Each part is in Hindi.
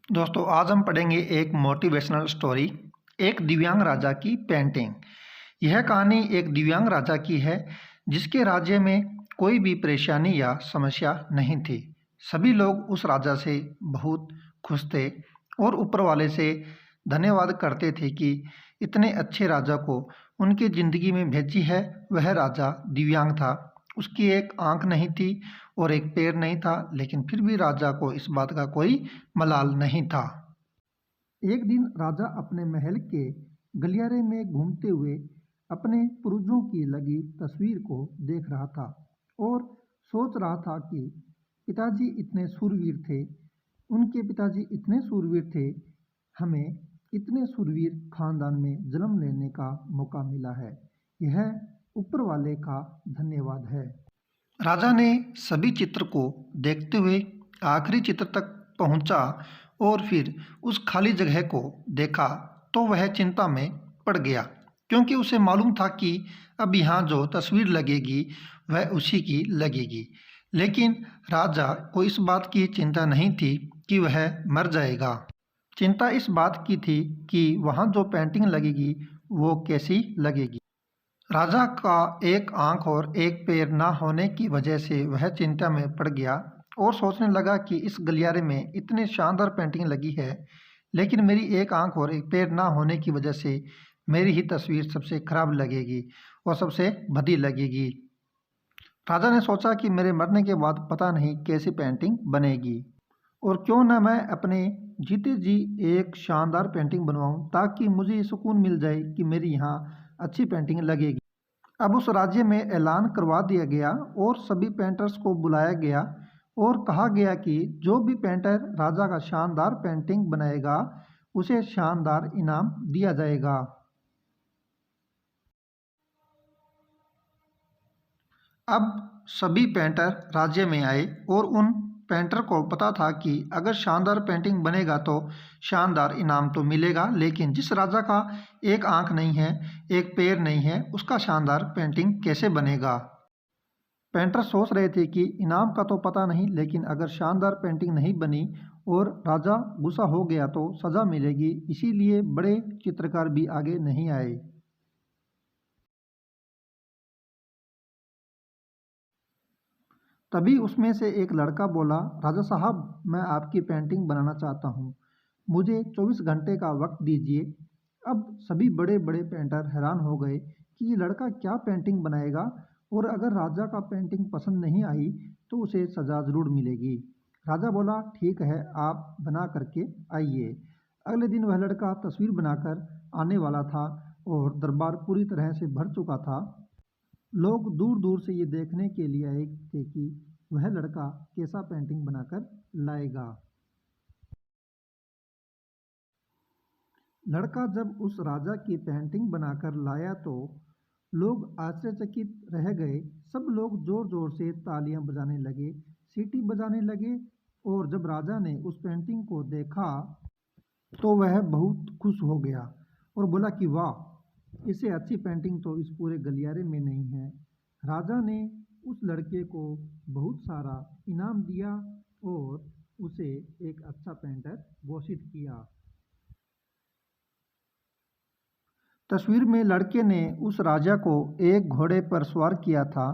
दोस्तों आज हम पढ़ेंगे एक मोटिवेशनल स्टोरी, एक दिव्यांग राजा की पेंटिंग। यह कहानी एक दिव्यांग राजा की है जिसके राज्य में कोई भी परेशानी या समस्या नहीं थी। सभी लोग उस राजा से बहुत खुश थे और ऊपर वाले से धन्यवाद करते थे कि इतने अच्छे राजा को उनकी ज़िंदगी में भेजी है। वह राजा दिव्यांग था, उसकी एक आंख नहीं थी और एक पैर नहीं था, लेकिन फिर भी राजा को इस बात का कोई मलाल नहीं था। एक दिन राजा अपने महल के गलियारे में घूमते हुए अपने पूर्वजों की लगी तस्वीर को देख रहा था और सोच रहा था कि पिताजी इतने शूरवीर थे, उनके पिताजी इतने शूरवीर थे, हमें इतने शूरवीर खानदान में जन्म लेने का मौका मिला है। यह ऊपर वाले का धन्यवाद है। राजा ने सभी चित्र को देखते हुए आखिरी चित्र तक पहुंचा और फिर उस खाली जगह को देखा तो वह चिंता में पड़ गया, क्योंकि उसे मालूम था कि अब यहाँ जो तस्वीर लगेगी वह उसी की लगेगी। लेकिन राजा को इस बात की चिंता नहीं थी कि वह मर जाएगा। चिंता इस बात की थी कि वहाँ जो पेंटिंग लगेगी वो कैसी लगेगी। राजा का एक आंख और एक पैर ना होने की वजह से वह चिंता में पड़ गया और सोचने लगा कि इस गलियारे में इतनी शानदार पेंटिंग लगी है, लेकिन मेरी एक आंख और एक पैर ना होने की वजह से मेरी ही तस्वीर सबसे खराब लगेगी और सबसे भद्दी लगेगी। राजा ने सोचा कि मेरे मरने के बाद पता नहीं कैसी पेंटिंग बनेगी और क्यों न मैं अपने जीते जी एक शानदार पेंटिंग बनवाऊं, ताकि मुझे ये सुकून मिल जाए कि मेरी यहाँ अच्छी पेंटिंग लगेगी। अब उस राज्य में ऐलान करवा दिया गया और सभी पेंटर्स को बुलाया गया और कहा गया कि जो भी पेंटर राजा का शानदार पेंटिंग बनाएगा उसे शानदार इनाम दिया जाएगा। अब सभी पेंटर राज्य में आए और उन पेंटर को पता था कि अगर शानदार पेंटिंग बनेगा तो शानदार इनाम तो मिलेगा, लेकिन जिस राजा का एक आंख नहीं है, एक पैर नहीं है, उसका शानदार पेंटिंग कैसे बनेगा। पेंटर सोच रहे थे कि इनाम का तो पता नहीं, लेकिन अगर शानदार पेंटिंग नहीं बनी और राजा गुस्सा हो गया तो सज़ा मिलेगी, इसीलिए बड़े चित्रकार भी आगे नहीं आए। तभी उसमें से एक लड़का बोला, राजा साहब, मैं आपकी पेंटिंग बनाना चाहता हूँ, मुझे 24 घंटे का वक्त दीजिए। अब सभी बड़े बड़े पेंटर हैरान हो गए कि ये लड़का क्या पेंटिंग बनाएगा और अगर राजा का पेंटिंग पसंद नहीं आई तो उसे सज़ा ज़रूर मिलेगी। राजा बोला, ठीक है, आप बना करके आइए। अगले दिन वह लड़का तस्वीर बनाकर आने वाला था और दरबार पूरी तरह से भर चुका था। लोग दूर दूर से ये देखने के लिए आए थे कि वह लड़का कैसा पेंटिंग बनाकर लाएगा। लड़का जब उस राजा की पेंटिंग बनाकर लाया तो लोग आश्चर्यचकित रह गए। सब लोग जोर जोर से तालियां बजाने लगे, सीटी बजाने लगे और जब राजा ने उस पेंटिंग को देखा तो वह बहुत खुश हो गया और बोला कि वाह, इससे अच्छी पेंटिंग तो इस पूरे गलियारे में नहीं है। राजा ने उस लड़के को बहुत सारा इनाम दिया और उसे एक अच्छा पेंटर घोषित किया। तस्वीर में लड़के ने उस राजा को एक घोड़े पर सवार किया था।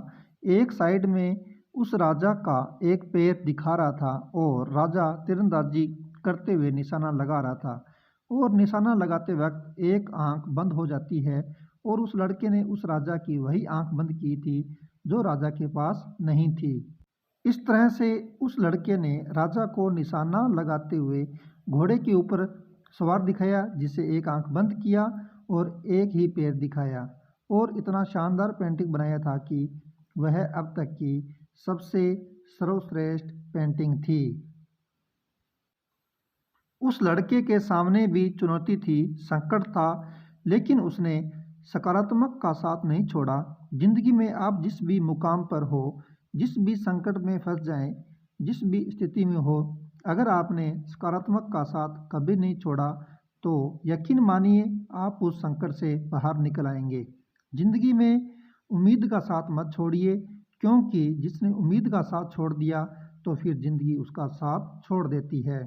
एक साइड में उस राजा का एक पैर दिखा रहा था और राजा तीरंदाजी करते हुए निशाना लगा रहा था और निशाना लगाते वक्त एक आंख बंद हो जाती है और उस लड़के ने उस राजा की वही आंख बंद की थी जो राजा के पास नहीं थी। इस तरह से उस लड़के ने राजा को निशाना लगाते हुए घोड़े के ऊपर सवार दिखाया, जिसे एक आंख बंद किया और एक ही पैर दिखाया और इतना शानदार पेंटिंग बनाया था कि वह अब तक की सबसे सर्वश्रेष्ठ पेंटिंग थी। उस लड़के के सामने भी चुनौती थी, संकट था, लेकिन उसने सकारात्मक का साथ नहीं छोड़ा। जिंदगी में आप जिस भी मुकाम पर हो, जिस भी संकट में फंस जाएं, जिस भी स्थिति में हो, अगर आपने सकारात्मक का साथ कभी नहीं छोड़ा तो यकीन मानिए आप उस संकट से बाहर निकल आएंगे। जिंदगी में उम्मीद का साथ मत छोड़िए, क्योंकि जिसने उम्मीद का साथ छोड़ दिया तो फिर जिंदगी उसका साथ छोड़ देती है।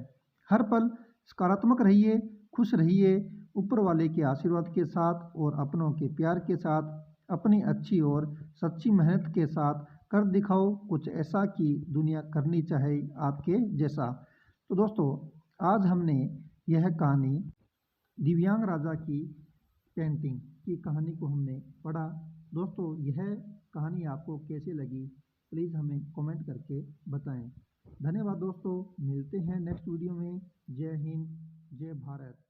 हर पल सकारात्मक रहिए, खुश रहिए, ऊपर वाले के आशीर्वाद के साथ और अपनों के प्यार के साथ, अपनी अच्छी और सच्ची मेहनत के साथ कर दिखाओ कुछ ऐसा कि दुनिया करनी चाहे आपके जैसा। तो दोस्तों, आज हमने यह कहानी दिव्यांग राजा की पेंटिंग की कहानी को हमने पढ़ा। दोस्तों, यह कहानी आपको कैसी लगी प्लीज़ हमें कमेंट करके बताएं। धन्यवाद दोस्तों, मिलते हैं नेक्स्ट वीडियो में। जय हिंद, जय भारत।